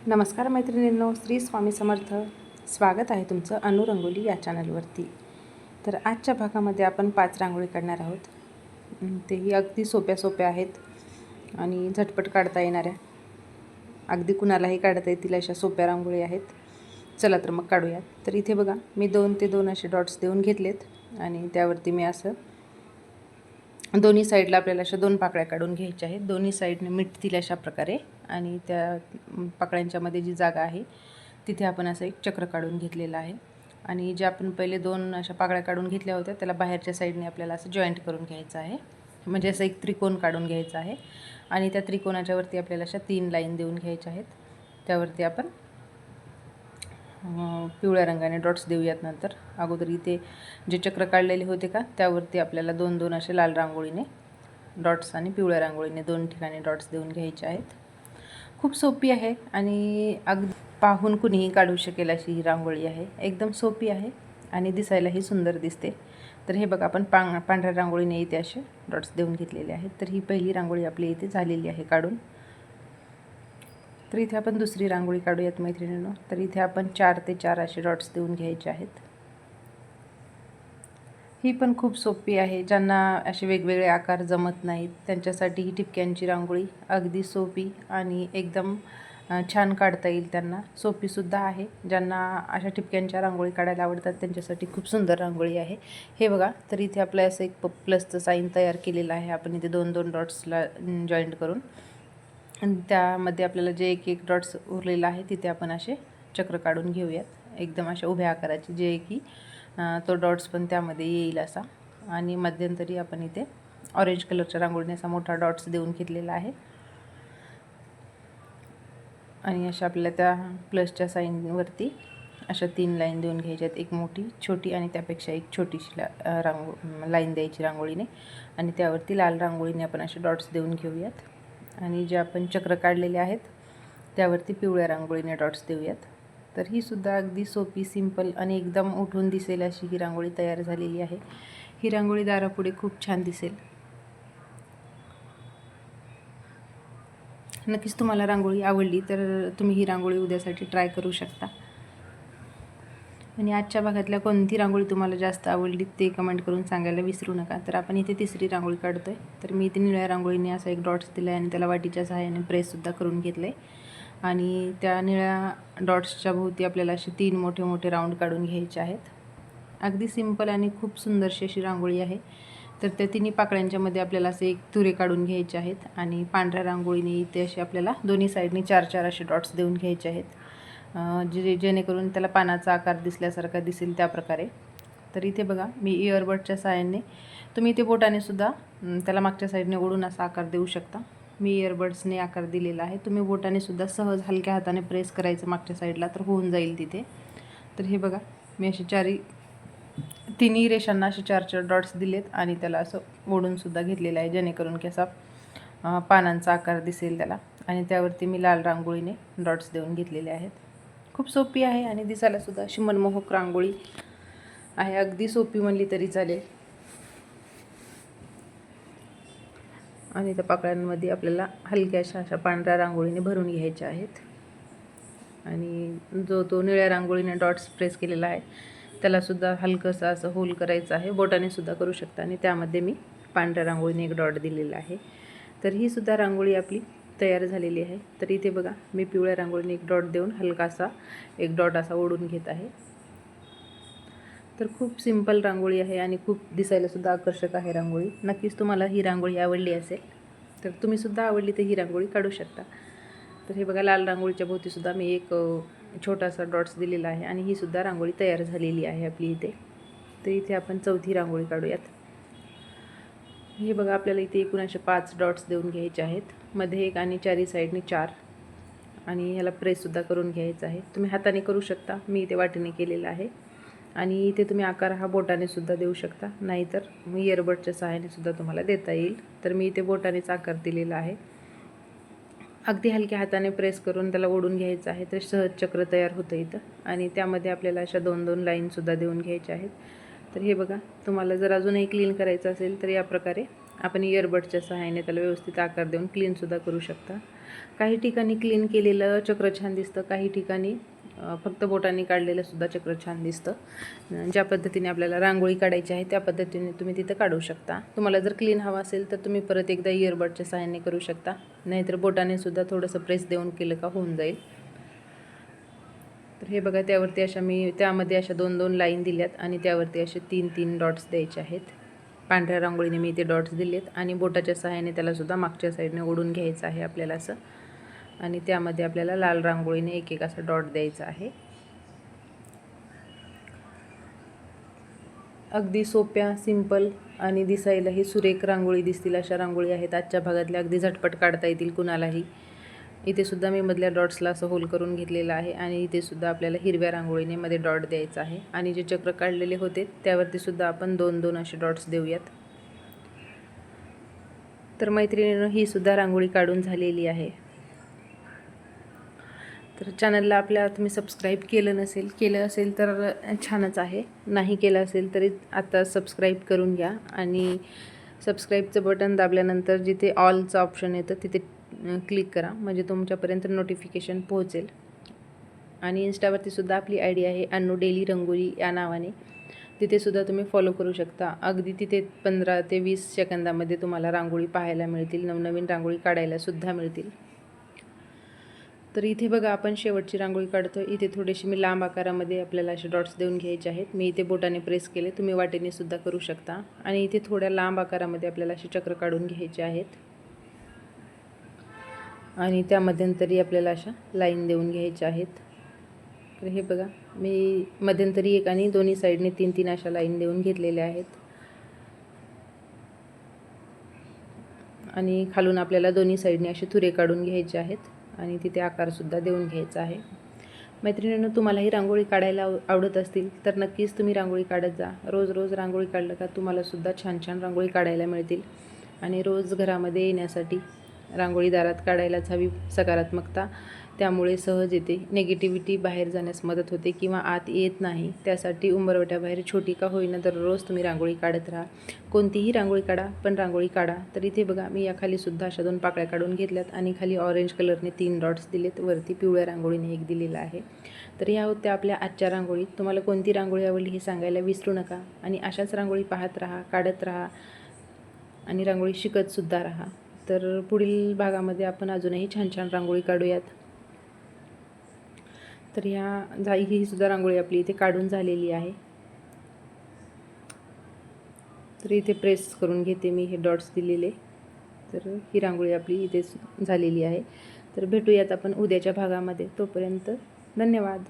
नमस्कार मैत्रिणींनो, श्री स्वामी समर्थ. स्वागत आहे तुमचं अनुरंगोली या चॅनलवरती. तर आजच्या भागामध्ये आपण 5 रांगोळी काढणार आहोत. तेही अगदी सोप्या सोप्या आहेत आणि झटपट काढता येणाऱ्या, अगदी कुणालाही काढता येतील अशा सोप्या रांगोळी आहेत. चला तर मग काढूयात. तर इथे बघा, मी 2 ते 2 असे डॉट्स देऊन घेतलेत आणि त्यावरती मी असं दोन्ही साईडला आपल्याला अशा 2 पाकळ्या काढून घ्यायच्या आहेत. दोन्ही साईडने मिटतील अशा प्रकारे आणि त्या पाकळ्यांच्यामध्ये जी जागा आहे तिथे आपण असं एक चक्र काढून घेतलेलं आहे. आणि जे आपण पहिले 2 अशा पाकळ्या काढून घेतल्या होत्या त्याला बाहेरच्या साईडने आपल्याला असं जॉईंट करून घ्यायचं आहे. म्हणजे असं एक त्रिकोण काढून घ्यायचा आहे आणि त्या त्रिकोणाच्या वरती आपल्याला अशा 3 लाईन देऊन घ्यायच्या आहेत. त्यावरती आपण पिवळ्या रंगाने डॉट्स देऊयात. नंतर अगोदर इथे जे चक्र काढलेले होते का त्यावरती आपल्याला 2-2 असे लाल रांगोळीने डॉट्स आणि पिवळ्या रांगोळीने 2 ठिकाणी डॉट्स देऊन घ्यायचे आहेत. खूप सोपी आहे आणि अगदी पाहून कुणीही काढू शकेल अशी ही रांगोळी आहे. एकदम सोपी आहे आणि दिसायलाही सुंदर दिसते. तर हे बघा, आपण पांढऱ्या रांगोळीने इथे असे डॉट्स देऊन घेतलेले आहेत. तर ही पहिली रांगोळी आपली इथे झालेली आहे काढून. तर इथे आपण दुसरी रांगोळी काढूयात मैत्रिणींनो. तर इथे आपण 4 ते 4 असे डॉट्स देऊन घ्यायचे आहेत. ही पण खूप सोपी आहे. ज्यांना असे वेगवेगळे आकार जमत नाहीत त्यांच्यासाठी ही ठिपक्यांची रांगोळी अगदी सोपी आणि एकदम छान काढता येईल. त्यांना सोपीसुद्धा आहे. ज्यांना अशा ठिपक्यांच्या रांगोळी काढायला आवडतात त्यांच्यासाठी खूप सुंदर रांगोळी आहे. हे बघा, तर इथे आपलं असं एक प्लसचं साईन तयार केलेलं आहे आपण इथे 2-2 डॉट्सला जॉईंट करून. आणि त्यामध्ये आपल्याला जे एक एक डॉट्स उरलेला आहे तिथे आपण असे चक्र काढून घेऊयात, एकदम अशा उभ्या आकाराचे, जे की तो डॉट्स पण त्यामध्ये येईल असा. आणि मध्यंतरी आपण इथे ऑरेंज कलरच्या रांगोळीने असा मोठा डॉट्स देऊन घेतलेला आहे. आणि अशा आपल्याला त्या प्लसच्या साईनवरती अशा 3 लाईन देऊन घ्यायच्या आहेत. एक मोठी, छोटी आणि त्यापेक्षा एक छोटीशी लाईन द्यायची रांगोळीने. आणि त्यावरती लाल रांगोळीने आपण असे डॉट्स देऊन घेऊयात. आणि जे आपण चक्र काढलेले आहेत त्यावरती पिवळ्या रांगोळीने डॉट्स देऊयात. तर ही सुद्धा अगदी सोपी, सिंपल आणि एकदम उठून दिसेल अशी ही रांगोळी तयार झालेली आहे. ही रांगोळी दारापुढे खूप छान दिसेल. नक्कीच तुम्हाला रांगोळी आवडली तर तुम्ही ही रांगोळी उद्यासाठी ट्राय करू शकता. आणि आजच्या भागातल्या कोणती रांगोळी तुम्हाला जास्त आवडली ते कमेंट करून सांगायला विसरू नका. तर आपण इथे तिसरी रांगोळी काढतो आहे. तर मी इथे निळ्या रांगोळीने असा एक डॉट्स दिला आहे आणि त्याला वाटीच्या सहाय्याने प्रेससुद्धा करून घेतलं आहे. आणि त्या निळ्या डॉट्सच्या भोवती आपल्याला असे 3 मोठे मोठे राऊंड काढून घ्यायचे आहेत. अगदी सिंपल आणि खूप सुंदरशी अशी रांगोळी आहे. तर त्या तिन्ही पाकळ्यांच्यामध्ये आपल्याला असे एक तुरे काढून घ्यायचे आहेत. आणि पांढऱ्या रांगोळीने इथे असे आपल्याला दोन्ही साईडने 4-4 असे डॉट्स देऊन घ्यायचे आहेत, जेणेकरून त्याला पानाचा आकार दिसल्यासारखा दिसेल त्या प्रकारे. तर इथे बघा, मी इयरबडच्या साहाय्याने, तुम्ही इथे बोटाने सुद्धा त्याला मागच्या साईडने ओढून असा आकार देऊ शकता. मी इयरबड्सने आकार दिलेला आहे. तुम्ही बोटाने सुद्धा सहज हलक्या हाताने प्रेस करायचं मागच्या साईडला तर होऊन जाईल तिथे. तर हे बघा, मी असे तिन्ही रेषांना असे 4-4 डॉट्स दिलेत आणि त्याला असं ओढूनसुद्धा घेतलेलं आहे, जेणेकरून की असा पानांचा आकार दिसेल त्याला. आणि त्यावरती मी लाल रांगोळीने डॉट्स देऊन घेतलेले आहेत. खूप सोपी आहे आणि दिसायलासुद्धा अशी मनमोहक रांगोळी आहे. अगदी सोपी म्हणली तरी चालेल. आणि त्या पाकळ्यांमध्ये आपल्याला हलक्याशा अशा पांढऱ्या रांगोळीने भरून घ्यायच्या आहेत. आणि जो तो निळ्या रांगोळीने डॉट्स प्रेस केलेला आहे त्यालासुद्धा हलकंसं असं होल करायचं आहे. बोटाने सुद्धा करू शकता. आणि त्यामध्ये मी पांढऱ्या रांगोळीने एक डॉट दिलेला आहे. तर ही सुद्धा रांगोळी आपली तयार झालेली आहे. तर इथे बघा, मी पिवळ्या रांगोळीने एक डॉट देऊन हलकासा एक डॉट असा ओढून घेत आहे. तर खूप सिंपल रांगोळी आहे आणि खूप दिसायलासुद्धा आकर्षक आहे रांगोळी. नक्कीच तुम्हाला ही रांगोळी आवडली असेल. तर तुम्हीसुद्धा आवडली तर ही रांगोळी काढू शकता. तर हे बघा, लाल रांगोळीच्या भोवतीसुद्धा मी एक छोटासा डॉट्स दिलेला आहे आणि ही सुद्धा रांगोळी तयार झालेली आहे आपली इथे. तर इथे आपण चौथी रांगोळी काढूयात. हे बघा, आपल्याला इथे एकूण असे 5 डॉट्स देऊन घ्यायचे आहेत. मध्ये एक आणि चारी साईडने 4. आणि ह्याला प्रेससुद्धा करून घ्यायचं आहे. तुम्ही हाताने करू शकता, मी इथे वाटीने केलेलं आहे. आणि इथे तुम्ही आकार हा बोटाने सुद्धा देऊ शकता, नाहीतर मी इयरबडच्या सहाय्याने सुद्धा तुम्हाला देता येईल. तर मी इथे बोटानेच आकार दिलेला आहे. अगदी हलक्या हाताने प्रेस करून त्याला ओढून घ्यायचं आहे. तर सहज चक्र तयार होतं इथं. आणि त्यामध्ये आपल्याला अशा 2-2 लाईनसुद्धा देऊन घ्यायच्या आहेत. तर हे बघा, तुम्हाला जर अजूनही क्लीन करायचं असेल तर या प्रकारे आपण इयरबडच्या सहाय्याने त्याला व्यवस्थित आकार देऊन क्लीनसुद्धा करू शकता. काही ठिकाणी क्लीन केलेलं चक्र छान दिसतं, काही ठिकाणी फक्त बोटाने काढलेलं सुद्धा चक्र छान दिसतं. ज्या पद्धतीने आपल्याला रांगोळी काढायची आहे त्या पद्धतीने तुम्ही तिथं काढू शकता. तुम्हाला जर क्लीन हवा असेल तर तुम्ही परत एकदा इयरबडच्या सहाय्याने करू शकता, नाहीतर बोटाने सुद्धा थोडंसं प्रेस देऊन केलं का होऊन जाईल. तर हे बघा, त्यावरती अशा मी त्यामध्ये अशा 2-2 लाईन दिल्यात आणि त्यावरती असे 3-3 डॉट्स द्यायचे आहेत. पांढऱ्या रांगोळीने मी ते डॉट्स दिलेत आणि बोटाच्या सहाय्याने त्यालासुद्धा मागच्या साईडने ओढून घ्यायचं आहे आपल्याला असं. आणि त्यामध्ये आपल्याला लाल रांगोळीने एक एक असा डॉट द्यायचा आहे. अगदी सोप्या, सिंपल आणि दिसायलाही सुरेख रांगोळी दिसतील अशा रांगोळी आहेत आजच्या भागातल्या. अगदी झटपट काढता येतील कुणालाही. इथे सुद्धा मी मधल्या डॉट्सला असं होल करून घेतलेलं आहे आणि इथे सुद्धा आपल्याला हिरव्या रांगोळीने मध्ये डॉट द्यायचा आहे. आणि जे चक्र काढलेले होते त्यावरती सुद्धा आपण 2-2 असे डॉट्स देऊयात. तर मैत्रिणींनो, ही सुद्धा रांगोळी काढून झालेली आहे. तर चॅनलला आपल्या तुम्ही सबस्क्राईब केलं असेल तर छानच आहे. नाही केलं असेल तरी आता सबस्क्राईब करून घ्या आणि सबस्क्राईबचं बटन दाबल्यानंतर जिथे ऑलचं ऑप्शन येतं तिथे क्लिक करा, म्हणजे तुमच्यापर्यंत नोटिफिकेशन पोहोचेल. आणि इंस्टावरती सुद्धा आपली आयडी आहे अन्नू डेली रंगोली या नावाने, तिथे सुद्धा तुम्ही फॉलो करू शकता. अगदी तिथे 15 ते 20 सेकंदामध्ये तुम्हाला रांगोळी पाहायला मिळतील, नवनवीन रांगोळी काढायला सुद्धा मिळतील. तर इथे बघा, आपण शेवटची रांगोळी काढतो. इथे थोडेसे मी लांब आकारामध्ये आपल्याला असे डॉट्स देऊन घ्यायचे आहेत. मी इथे बोटाने प्रेस केले, तुम्ही वाटेने सुद्धा करू शकता. आणि इथे थोड्या लांब आकारामध्ये आपल्याला असे चक्र काढून घ्यायचे आहेत आणि त्या मध्यंतरी आपल्याला अशा लाईन देऊन घ्यायच्या आहेत. तर हे बघा, मी मध्यंतरी एक आणि दोन्ही साईडने 3-3 अशा लाईन देऊन घेतलेल्या आहेत. आणि खालून आपल्याला दोन्ही साईडने असे तुरे काढून घ्यायचे आहेत आणि तिथे आकारसुद्धा देऊन घ्यायचा आहे. मैत्रिणींनो, तुम्हालाही रांगोळी काढायला आवडत असतील तर नक्कीच तुम्ही रांगोळी काढत जा. रोज रोज रांगोळी काढलं का तुम्हालासुद्धा छान छान रांगोळी काढायला मिळतील. आणि रोज घरामध्ये येण्यासाठी रांगोळी दारात काढायलाच हवी सकारात्मकता, त्यामुळे सहज येते. निगेटिव्हिटी बाहेर जाण्यास मदत होते किंवा आत येत नाही. त्यासाठी उंबरवट्याबाहेर छोटी का होईना दररोज तुम्ही रांगोळी काढत राहा. कोणतीही रांगोळी काढा, पण रांगोळी काढा. तर इथे बघा, मी या खाली सुद्धा अशा 2 पाकळ्या काढून घेतल्यात आणि खाली ऑरेंज कलरने 3 डॉट्स दिलेत, वरती पिवळ्या रांगोळीने एक दिलेला आहे. तर ह्या होत्या आपल्या आजच्या रांगोळी. तुम्हाला कोणती रांगोळी आवडली हे सांगायला विसरू नका. आणि अशाच रांगोळी पाहत राहा, काढत राहा आणि रांगोळी शिकतसुद्धा राहा. तर पुढील भागामध्ये आपण अजूनही छान छान रांगोळी काढूयात. तर ही सुद्धा रांगोळी आपली इथे काढून झालेली आहे. तर इथे प्रेस करून घेते मी हे डॉट्स दिलेले. तर ही रांगोळी आपली इथे झालेली आहे. तर भेटूयात आपण उद्याच्या भागामध्ये. तोपर्यंत धन्यवाद.